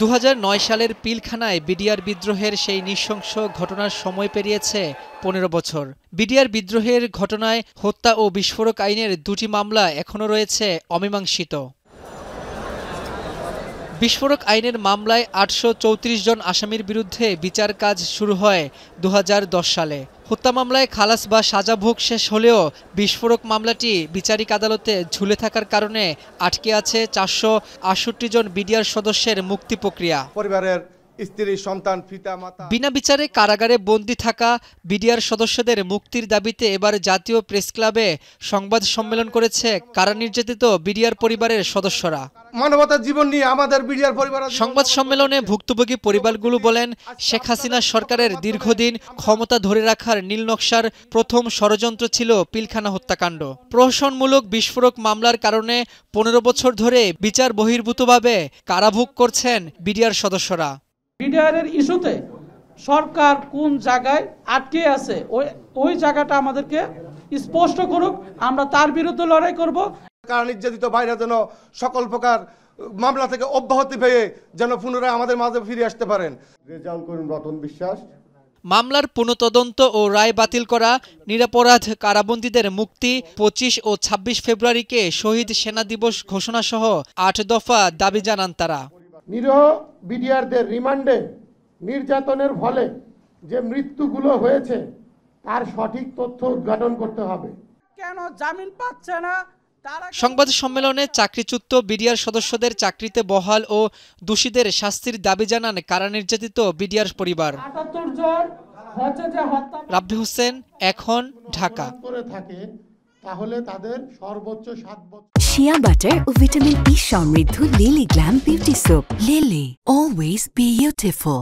২০০৯ সালের পিলখানায় বিডিআর বিদ্রোহের সেই নৃশংস ঘটনার সময় পেরিয়েছে ১৫ বছর। বিডিআর বিদ্রোহের ঘটনায় হত্যা ও বিস্ফোরক আইনের দুটি মামলা এখনও রয়েছে অমীমাংসিত। বিস্ফোরক আইনের মামলায় ৮৩৪ জন আসামির বিরুদ্ধে বিচার কাজ শুরু হয় ২০১০ সালে। হত্যা মামলায় খালাস বা সাজা ভোগ শেষ হলেও বিস্ফোরক মামলাটি বিচারিক আদালতে ঝুলে থাকার কারণে আটকে আছে ৪৬৮ জন বিডিআর সদস্যের মুক্তি প্রক্রিয়া। পরিবারের স্ত্রী, সন্তান, পিতা, মাতা বিনা বিচারে কারাগারে বন্দী থাকা বিডিআর সদস্যদের মুক্তির দাবিতে এবার জাতীয় প্রেস ক্লাবে সংবাদ সম্মেলন করেছে কারা নির্যাতিত বিডিআর পরিবারের সদস্যরা। মানবতার জীবন নিয়ে আমাদের বিডিআর পরিবার। সংবাদ সম্মেলনে ভুক্তভোগী পরিবারগুলো বলেন, শেখ হাসিনা সরকারের দীর্ঘদিন ক্ষমতা ধরে রাখার নীলনকশার প্রথম ষড়যন্ত্র ছিল পিলখানা হত্যাকাণ্ড। প্রহসনমূলক বিস্ফোরক মামলার কারণে ১৫ বছর ধরে বিচার বহির্ভূতভাবে কারাভোগ করছেন বিডিআর সদস্যরা। বিডিআরের ইস্যুতে সরকার কোন জায়গায় আটকে আছে ওই জায়গাটা আমাদেরকে স্পষ্ট করুক, আমরা তার বিরুদ্ধে লড়াই করব। কারা নির্যাতিত ভাইরা যেন সকল প্রকার মামলা থেকে অব্যাহতি পেয়ে যেন পুনরায় আমাদের মাঝে ফিরে আসতে পারেন। রেজাউল করিম, রতন বিশ্বাস। মামলার পুনঃতদন্ত ও রায় বাতিল করা, নিরপরাধ কারাবন্দীদের মুক্তি, ২৫ ও ২৬ ফেব্রুয়ারিকে শহীদ সেনা দিবস ঘোষণা সহ ৮ দফা দাবি জানান তারা। নিরীহ বিডিআরদের রিমান্ডে নির্যাতনের ফলে যে মৃত্যুগুলো হয়েছে তার সঠিক তথ্য উদ্ঘাটন করতে হবে। কেন জামিন পাচ্ছে না? সংবাদ সম্মেলনে চাকরিচ্যুত বিডিআর সদস্যদের চাকরিতে বহাল ও দোষীদের শাস্তির দাবি জানান কারা নির্যাতিত বিডিআর পরিবার। রাব্বি হোসেন, এখন, ঢাকা। তাহলে তাদের সর্বোচ্চ ৭ বছর। শিয়া বাটার ও ভিটামিন ই সমৃদ্ধ lily glam beauty soap. Lily, always beautiful.